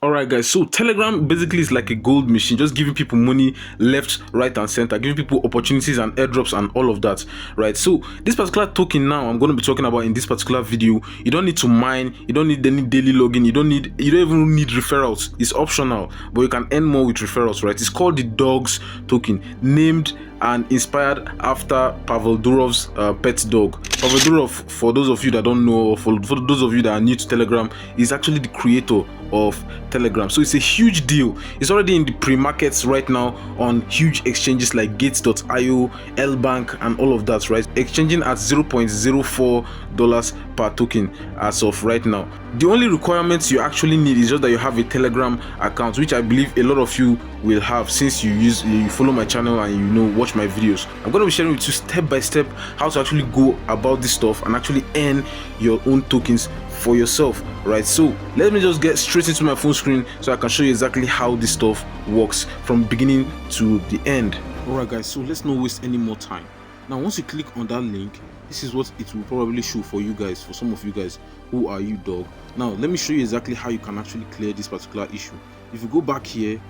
Alright guys, so Telegram basically is like a gold machine, just giving people money left, right and center, giving people opportunities and airdrops and all of that, right? So this particular token now I'm going to be talking about in this particular video, you don't need to mine, you don't need any daily login, you don't even need referrals. It's optional, but you can earn more with referrals, right? It's called the dogs token, named and inspired after Pavel Durov's pet dog. Pavel Durov, for those of you that don't know, or for those of you that are new to Telegram, is actually the creator of Telegram. So it's a huge deal. It's already in the pre-markets right now on huge exchanges like Gates.io, Lbank and all of that, right? Exchanging at $0.04 per token as of right now. The only requirements you actually need is just that you have a Telegram account, which I believe a lot of you will have since you follow my channel and watch my videos. I'm going to be sharing with you step by step how to actually go about this stuff and actually earn your own tokens for yourself, right? So let me just get straight into my phone screen so I can show you exactly how this stuff works from beginning to the end. Alright guys, so let's not waste any more time. Now once you click on that link, this is what it will probably show for you guys, for some of you guys. Who are you, dog? Now let me show you exactly how you can actually clear this particular issue. If you go back here,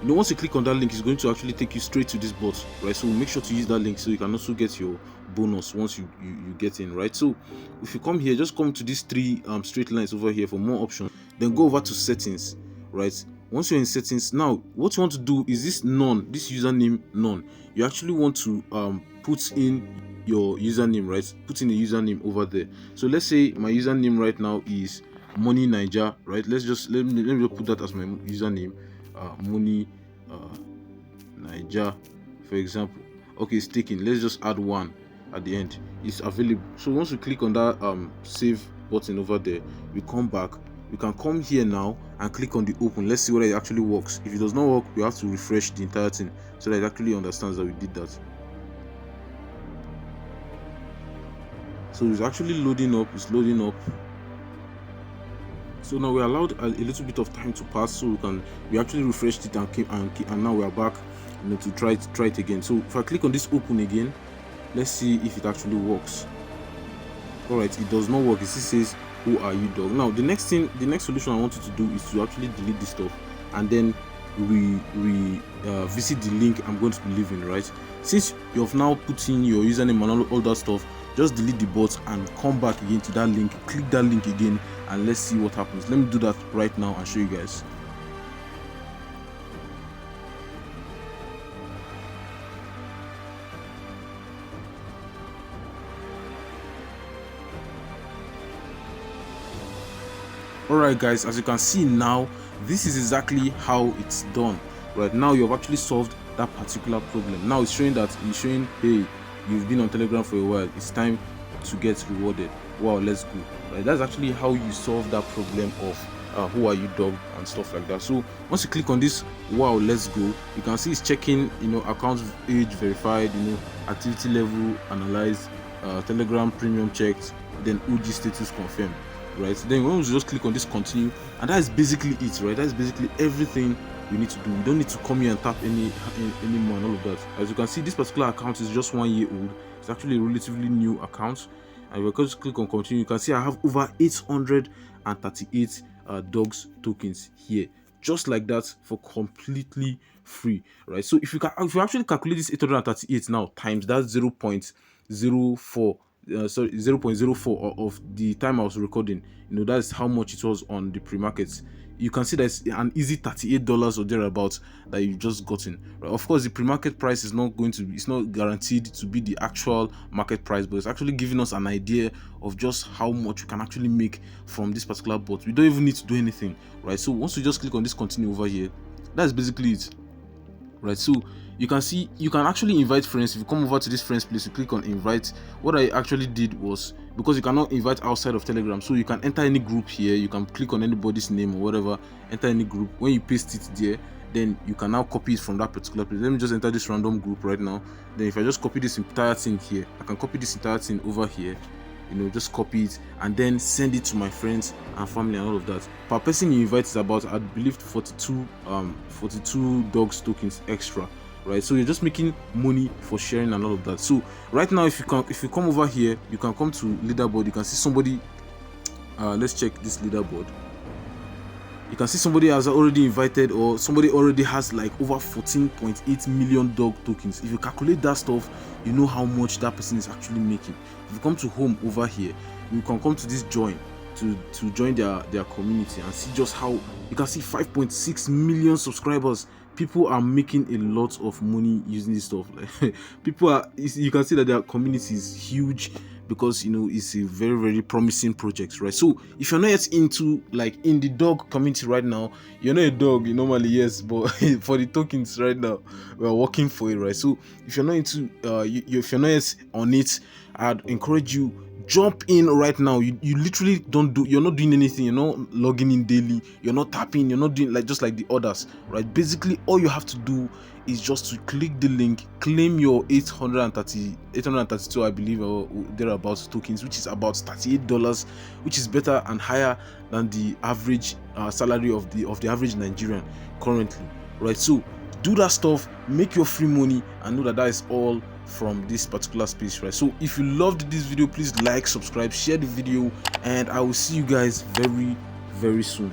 once you click on that link, it's going to actually take you straight to this bot, right? So make sure to use that link so you can also get your bonus once you get in, right? So if you come here, just come to these three straight lines over here for more options, then go over to settings, right? Once you're in settings, now what you want to do is this username none. You actually want to put in your username, right? Put in the username over there. So let's say my username right now is Money Niger, right? Let me just put that as my username, Money Niger, for example. Okay, it's taken. Let's just add one at the end. It's available. So once we click on that save button over there, we come back. We can come here now and click on the open. Let's see whether it actually works. If it does not work, we have to refresh the entire thing so that it actually understands that we did that. So it's actually loading up. It's loading up. So now we're allowed a little bit of time to pass, so we actually refreshed it and now we are back, to try it again. So if I click on this open again, let's see if it actually works. All right, it does not work. It still says, "Who are you, dog?" Now the next solution I want you to do is to actually delete this stuff and then visit the link I'm going to be leaving, right? Since you have now put in your username and all that stuff, just delete the bot and come back again to that link, click that link again, and let's see what happens. Let me do that right now and show you guys. Alright guys, as you can see now, this is exactly how it's done. Right now you have actually solved that particular problem. Now it's showing hey, you've been on Telegram for a while, it's time to get rewarded. Wow, let's go. Right, that's actually how you solve that problem of who are you, dog, and stuff like that. So once you click on this wow, let's go, you can see it's checking account age verified, activity level analyzed, Telegram premium checked, then OG status confirmed. Right, then when we just click on this continue, and that is basically it, right? That's basically everything we need to do. We don't need to come here and tap any more and all of that. As you can see, this particular account is just 1 year old. It's actually a relatively new account, and if I just click on continue, you can see I have over 838 dogs tokens here, just like that, for completely free, right? So if you actually calculate this 838 now times that 0.04 0.04 of the time I was recording, that's how much it was on the pre-markets. You can see that's an easy $38 or thereabouts that you've just gotten, right? Of course, the pre-market price is not guaranteed to be the actual market price, but it's actually giving us an idea of just how much we can actually make from this particular bot. We don't even need to do anything, right? So once we just click on this continue over here, that's basically it, right? So you can see you can actually invite friends. If you come over to this friends place, you click on invite. What I actually did was, because you cannot invite outside of Telegram, so you can enter any group here. You can click on anybody's name or whatever, enter any group. When you paste it there, then you can now copy it from that particular place. Let me just enter this random group right now. Then if I just copy this entire thing here, I can copy this entire thing over here, just copy it and then send it to my friends and family and all of that. Per person you invite is about, I believe, 42 dogs tokens extra, right? So you're just making money for sharing and all of that. So right now, if you come over here, you can come to leaderboard. You can see somebody. Let's check this leaderboard. You can see somebody has already invited, or somebody already has like over 14.8 million dog tokens. If you calculate that stuff, you know how much that person is actually making. If you come to home over here, you can come to this join to join their community and see just how you can see 5.6 million subscribers. People are making a lot of money using this stuff. Like, people are, you can see that their community is huge, because you know it's a very, very promising project, right? So if you're not yet into like in the dog community right now, you're not a dog, you normally, yes, but for the tokens right now, we're working for it, right? So if you're not into if you're not yet on it, I'd encourage you, jump in right now. You literally you're not doing anything, you're not logging in daily, you're not tapping, you're not doing like just like the others, right? Basically all you have to do is just to click the link, claim your 832, I believe, or thereabouts tokens, which is about $38, which is better and higher than the average salary of the average Nigerian currently, right? So do that stuff, make your free money, and know that that is all from this particular space, right? So if you loved this video, please like, subscribe, share the video, and I will see you guys very, very soon.